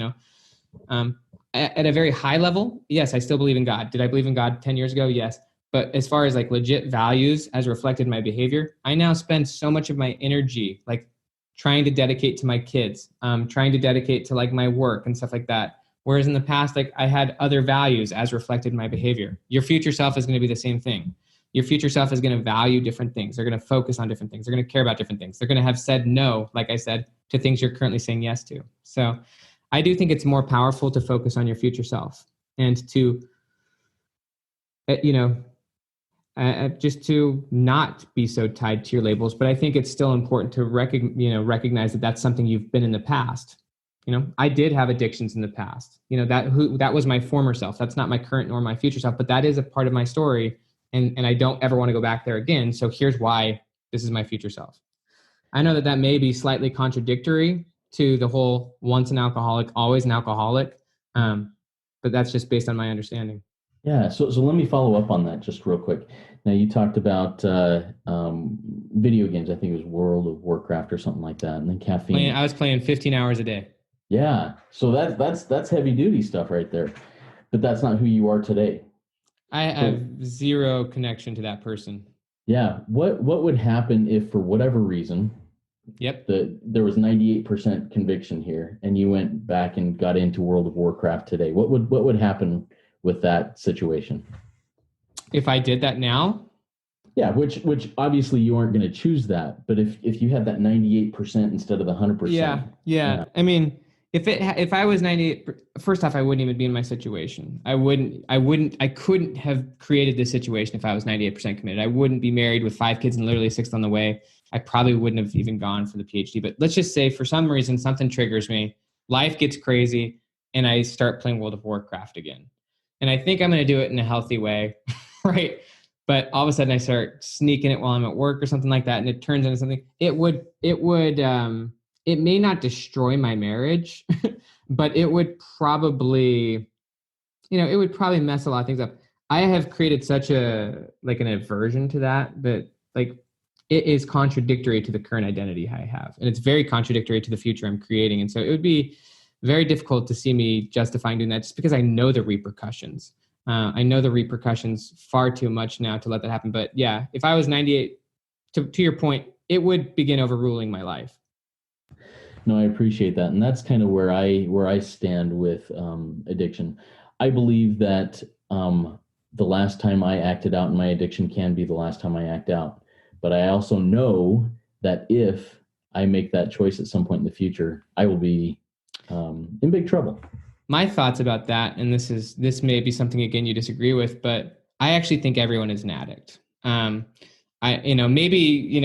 At a very high level, yes, I still believe in God. Did I believe in God 10 years ago? Yes. But as far as like legit values as reflected in my behavior, I now spend so much of my energy like trying to dedicate to my kids, trying to dedicate to like my work and stuff like that. Whereas in the past, like I had other values as reflected in my behavior. Your future self is going to be the same thing. Your future self is going to value different things. They're going to focus on different things. They're going to care about different things. They're going to have said no, like I said, to things you're currently saying yes to. So I do think it's more powerful to focus on your future self and to, just to not be so tied to your labels. But I think it's still important to recognize that that's something you've been in the past. I did have addictions in the past. That was my former self. That's not my current nor my future self, but that is a part of my story. And I don't ever want to go back there again. So here's why this is my future self. I know that may be slightly contradictory to the whole once an alcoholic, always an alcoholic. But that's just based on my understanding. Yeah. So let me follow up on that just real quick. Now you talked about video games. I think it was World of Warcraft or something like that. And then caffeine. I was playing 15 hours a day. Yeah. So that's heavy duty stuff right there. But that's not who you are today. I have zero connection to that person. Yeah. What would happen if for whatever reason, there was 98% conviction here and you went back and got into World of Warcraft today? What would happen with that situation? If I did that now? Yeah, which obviously you aren't going to choose that, but if you had that 98% instead of the 100%. Yeah. I mean, if I was 98, first off, I wouldn't even be in my situation. I couldn't have created this situation if I was 98% committed. I wouldn't be married with 5 kids and literally 6th on the way. I probably wouldn't have even gone for the PhD. But let's just say for some reason, something triggers me, life gets crazy, and I start playing World of Warcraft again. And I think I'm going to do it in a healthy way, right? But all of a sudden I start sneaking it while I'm at work or something like that, and it turns into something. It may not destroy my marriage, but it would probably, mess a lot of things up. I have created such an aversion to that like it is contradictory to the current identity I have. And it's very contradictory to the future I'm creating. And so it would be very difficult to see me justifying doing that just because I know the repercussions. I know the repercussions far too much now to let that happen. But yeah, if I was 98, to your point, it would begin overruling my life. No, I appreciate that. And that's kind of where I stand with addiction. I believe that the last time I acted out in my addiction can be the last time I act out. But I also know that if I make that choice at some point in the future, I will be in big trouble. My thoughts about that, and this may be something, again, you disagree with, but I actually think everyone is an addict. maybe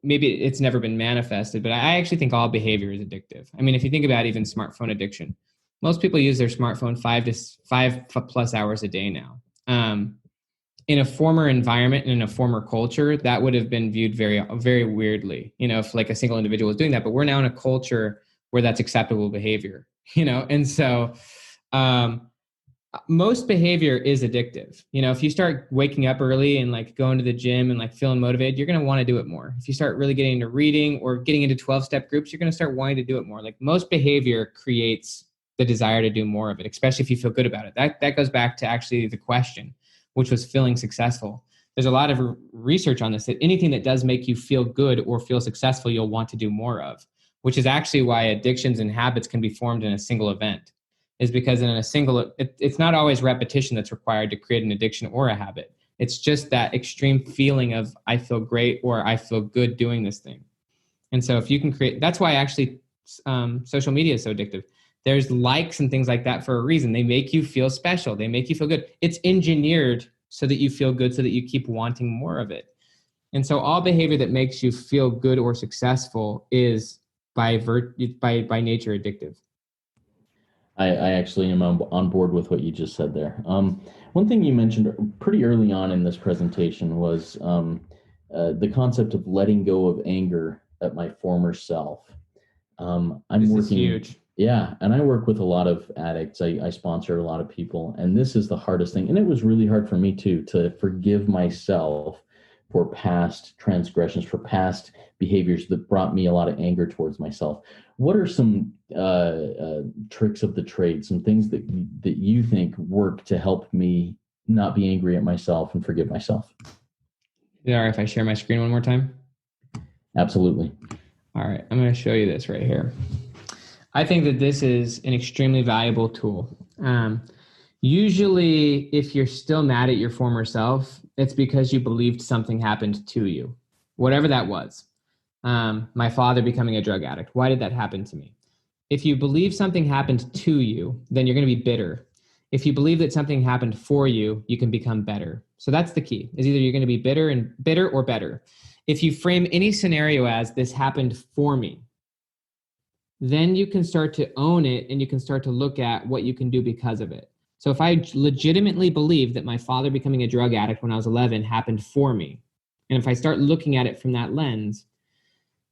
it's never been manifested, but I actually think all behavior is addictive. I mean, if you think about even smartphone addiction, most people use their smartphone 5+ hours a day now. In a former environment and in a former culture, that would have been viewed very, very weirdly, if like a single individual was doing that. But we're now in a culture where that's acceptable behavior, and so most behavior is addictive. If you start waking up early and like going to the gym and like feeling motivated, you're going to want to do it more. If you start really getting into reading or getting into 12-step groups, you're going to start wanting to do it more. Like most behavior creates the desire to do more of it, especially if you feel good about it. That goes back to actually the question, which was feeling successful. There's a lot of research on this, that anything that does make you feel good or feel successful, you'll want to do more of, which is actually why addictions and habits can be formed in a single event. Is because in a single, it's not always repetition that's required to create an addiction or a habit. It's just that extreme feeling of I feel great or I feel good doing this thing. And so if you can create, that's why actually social media is so addictive. There's likes and things like that for a reason. They make you feel special. They make you feel good. It's engineered so that you feel good, so that you keep wanting more of it. And so all behavior that makes you feel good or successful is by nature addictive. I actually am on board with what you just said there. One thing you mentioned pretty early on in this presentation was the concept of letting go of anger at my former self. This is huge. Yeah, and I work with a lot of addicts. I sponsor a lot of people, and this is the hardest thing. And it was really hard for me too, to forgive myself for past transgressions, for past behaviors that brought me a lot of anger towards myself. What are some tricks of the trade, some things that you think work to help me not be angry at myself and forgive myself? Is it all right if I share my screen one more time? Absolutely. All right, I'm going to show you this right here. I think that this is an extremely valuable tool. Usually, if you're still mad at your former self, it's because you believed something happened to you, whatever that was. My father becoming a drug addict. Why did that happen to me? If you believe something happened to you, then you're going to be bitter. If you believe that something happened for you, you can become better. So that's the key, is either you're going to be bitter or better. If you frame any scenario as this happened for me, then you can start to own it and you can start to look at what you can do because of it. So if I legitimately believe that my father becoming a drug addict when I was 11 happened for me, and if I start looking at it from that lens,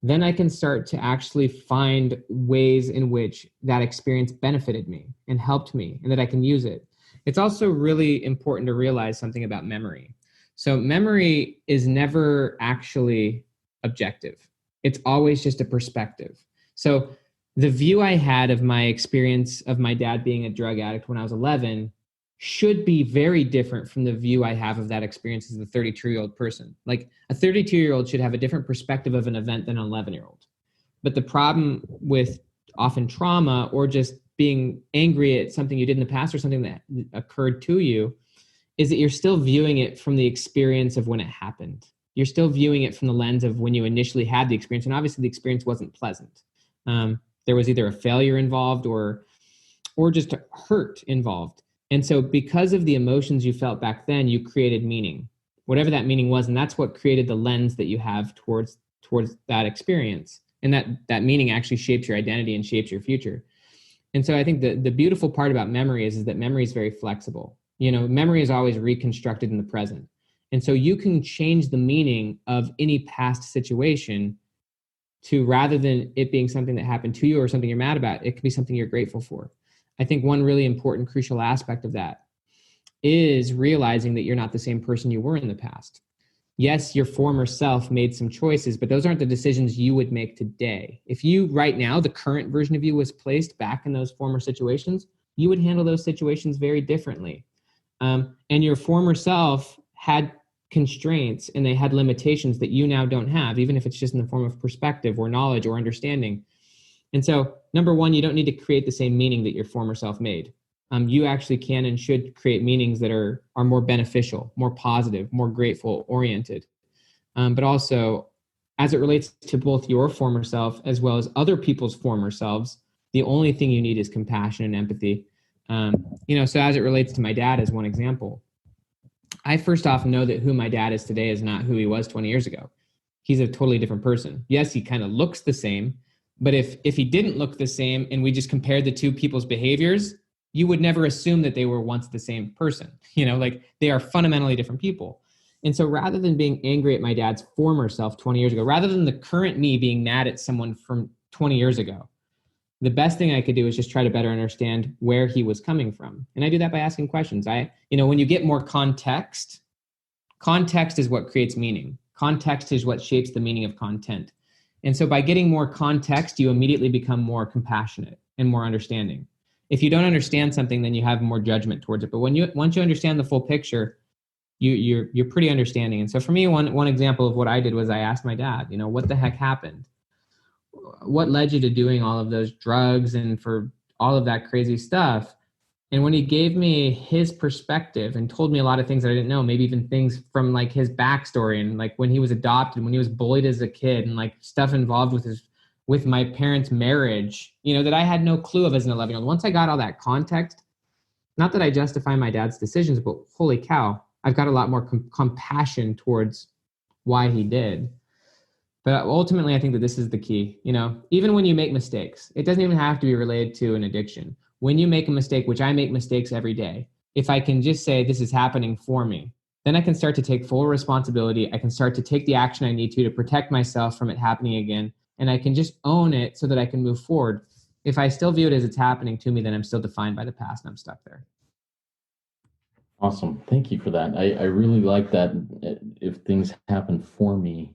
then I can start to actually find ways in which that experience benefited me and helped me and that I can use it. It's also really important to realize something about memory. So memory is never actually objective. It's always just a perspective. So the view I had of my experience of my dad being a drug addict when I was 11 should be very different from the view I have of that experience as a 32-year-old person. Like a 32-year-old should have a different perspective of an event than an 11-year-old. But the problem with often trauma or just being angry at something you did in the past or something that occurred to you is that you're still viewing it from the experience of when it happened. You're still viewing it from the lens of when you initially had the experience. And obviously the experience wasn't pleasant. There was either a failure involved or just hurt involved. And so because of the emotions you felt back then, you created meaning, whatever that meaning was. And that's what created the lens that you have towards that experience. And that meaning actually shapes your identity and shapes your future. And so I think the beautiful part about memory is that memory is very flexible. Memory is always reconstructed in the present. And so you can change the meaning of any past situation to, rather than it being something that happened to you or something you're mad about, it can be something you're grateful for. I think one really important, crucial aspect of that is realizing that you're not the same person you were in the past. Yes, your former self made some choices, but those aren't the decisions you would make today. If you right now, the current version of you was placed back in those former situations, you would handle those situations very differently. And your former self had constraints and they had limitations that you now don't have, even if it's just in the form of perspective or knowledge or understanding. And so, number one, you don't need to create the same meaning that your former self made. You actually can and should create meanings that are more beneficial, more positive, more grateful oriented. But also, as it relates to both your former self as well as other people's former selves, the only thing you need is compassion and empathy. So as it relates to my dad as one example, I first off know that who my dad is today is not who he was 20 years ago. He's a totally different person. Yes, he kind of looks the same, but if he didn't look the same and we just compared the two people's behaviors, you would never assume that they were once the same person. Like they are fundamentally different people. And so rather than being angry at my dad's former self 20 years ago, rather than the current me being mad at someone from 20 years ago, the best thing I could do is just try to better understand where he was coming from. And I do that by asking questions. When you get more context is what creates meaning. Context is what shapes the meaning of content. And so by getting more context, you immediately become more compassionate and more understanding. If you don't understand something, then you have more judgment towards it. But once you understand the full picture, you're pretty understanding. And so for me, one example of what I did was I asked my dad, what the heck happened? What led you to doing all of those drugs and for all of that crazy stuff? And when he gave me his perspective and told me a lot of things that I didn't know, maybe even things from like his backstory and like when he was adopted, when he was bullied as a kid and like stuff involved with my parents' marriage, that I had no clue of as an 11-year-old. Once I got all that context, not that I justify my dad's decisions, but holy cow, I've got a lot more compassion towards why he did. But ultimately, I think that this is the key. Even when you make mistakes, it doesn't even have to be related to an addiction. When you make a mistake, which I make mistakes every day, if I can just say this is happening for me, then I can start to take full responsibility. I can start to take the action I need to protect myself from it happening again. And I can just own it so that I can move forward. If I still view it as it's happening to me, then I'm still defined by the past and I'm stuck there. Awesome. Thank you for that. I really like that. If things happen for me,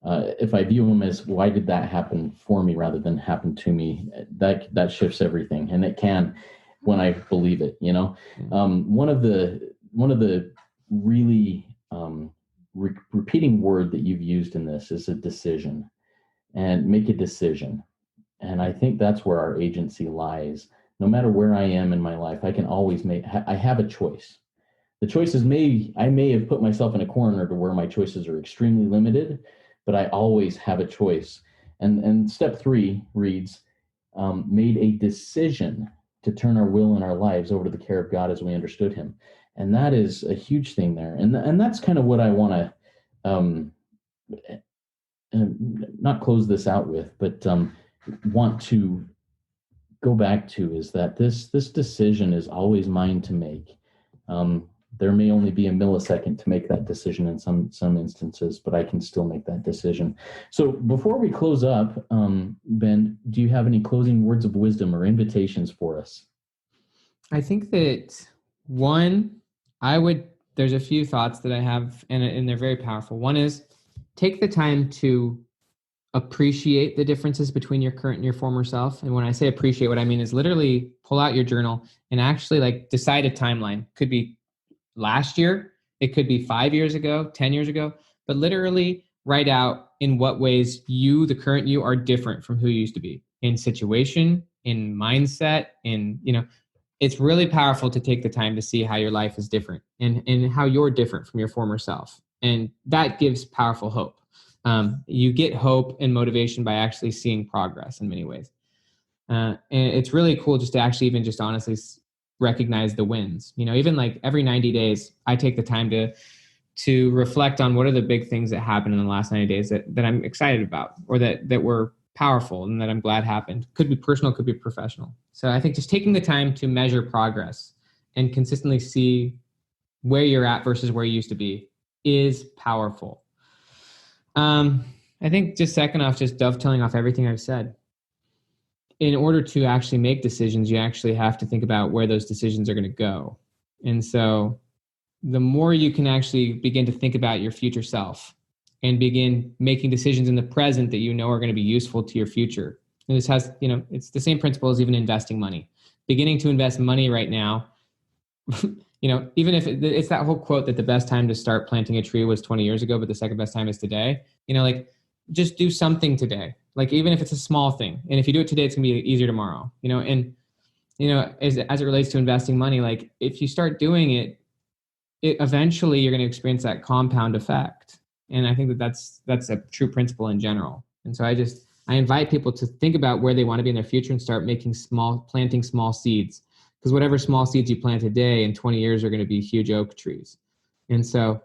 if I view them as why did that happen for me rather than happen to me, that shifts everything, and it can when I believe it. One of the really repeating word that you've used in this is a decision, and make a decision. And I think that's where our agency lies. No matter where I am in my life, I can always I have a choice. The choices I may have put myself in a corner to where my choices are extremely limited, but I always have a choice. And step 3 reads, made a decision to turn our will and our lives over to the care of God as we understood him. And that is a huge thing there. And that's kind of what I want to not close this out with, but want to go back to is that this decision is always mine to make. There may only be a millisecond to make that decision in some instances, but I can still make that decision. So before we close up, Ben, do you have any closing words of wisdom or invitations for us? I think that there's a few thoughts that I have, and they're very powerful. One is take the time to appreciate the differences between your current and your former self. And when I say appreciate, what I mean is literally pull out your journal and actually like decide a timeline. Could be last year, it could be 5 years ago, 10 years ago, but literally write out in what ways the current you are different from who you used to be in situation, in mindset, it's really powerful to take the time to see how your life is different and how you're different from your former self. And that gives powerful hope. You get hope and motivation by actually seeing progress in many ways. And it's really cool just to actually even just honestly recognize the wins. Even like every 90 days, I take the time to reflect on what are the big things that happened in the last 90 days that I'm excited about or that were powerful and that I'm glad happened. Could be personal, could be professional. So I think just taking the time to measure progress and consistently see where you're at versus where you used to be is powerful. I think just second off, just dovetailing off everything I've said. In order to actually make decisions, you actually have to think about where those decisions are going to go. And so the more you can actually begin to think about your future self and begin making decisions in the present that you know are going to be useful to your future. And this has, it's the same principle as even investing money. Beginning to invest money right now, even if it's that whole quote that the best time to start planting a tree was 20 years ago, but the second best time is today, just do something today. Like, even if it's a small thing. And if you do it today, it's going to be easier tomorrow, as it relates to investing money, like if you start doing it eventually you're going to experience that compound effect. And I think that's a true principle in general. And so I invite people to think about where they want to be in their future and start planting small seeds. Because whatever small seeds you plant today in 20 years are going to be huge oak trees. And so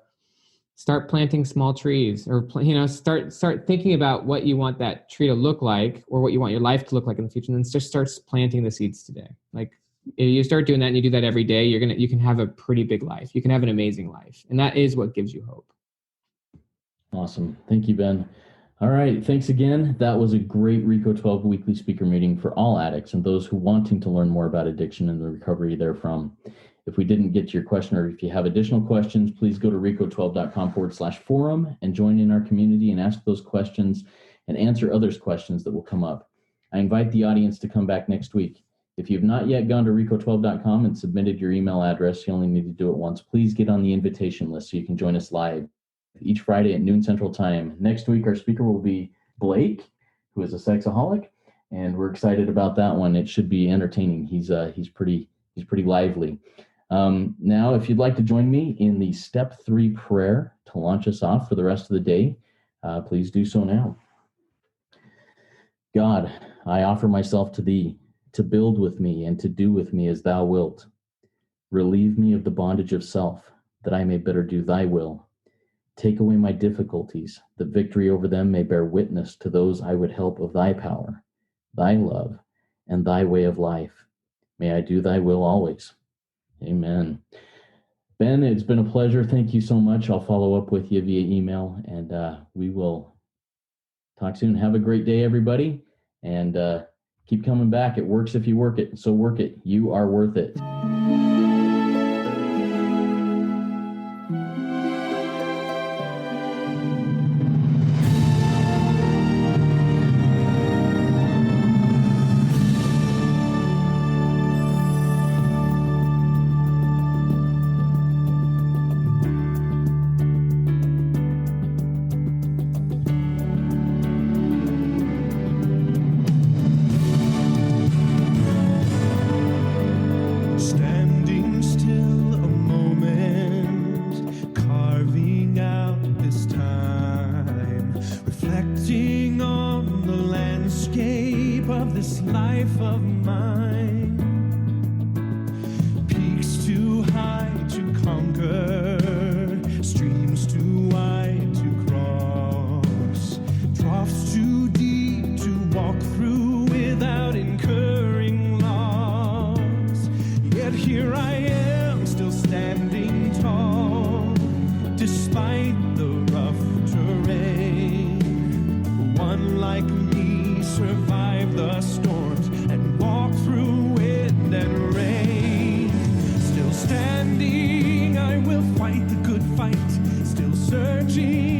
start planting small trees, or start thinking about what you want that tree to look like, or what you want your life to look like in the future, and then just start planting the seeds today. Like, if you start doing that and you do that every day, you can have a pretty big life. You can have an amazing life, and that is what gives you hope. Awesome. Thank you, Ben. All right. Thanks again. That was a great RICO 12 weekly speaker meeting for all addicts and those who wanting to learn more about addiction and the recovery therefrom. If we didn't get to your question, or if you have additional questions, please go to rico12.com/forum and join in our community and ask those questions and answer others' questions that will come up. I invite the audience to come back next week. If you've not yet gone to rico12.com and submitted your email address, you only need to do it once. Please get on the invitation list so you can join us live each Friday at noon Central Time. Next week, our speaker will be Blake, who is a sexaholic, and we're excited about that one. It should be entertaining. He's pretty lively. Now, if you'd like to join me in the step 3 prayer to launch us off for the rest of the day, please do so now. God, I offer myself to thee, to build with me and to do with me as thou wilt. Relieve me of the bondage of self, that I may better do thy will. Take away my difficulties, that victory over them may bear witness to those I would help of thy power, thy love, and thy way of life. May I do thy will always. Amen. Ben, it's been a pleasure. Thank you so much. I'll follow up with you via email, and we will talk soon. Have a great day, everybody, and keep coming back. It works if you work it, so work it. You are worth it. I will fight the good fight, still searching.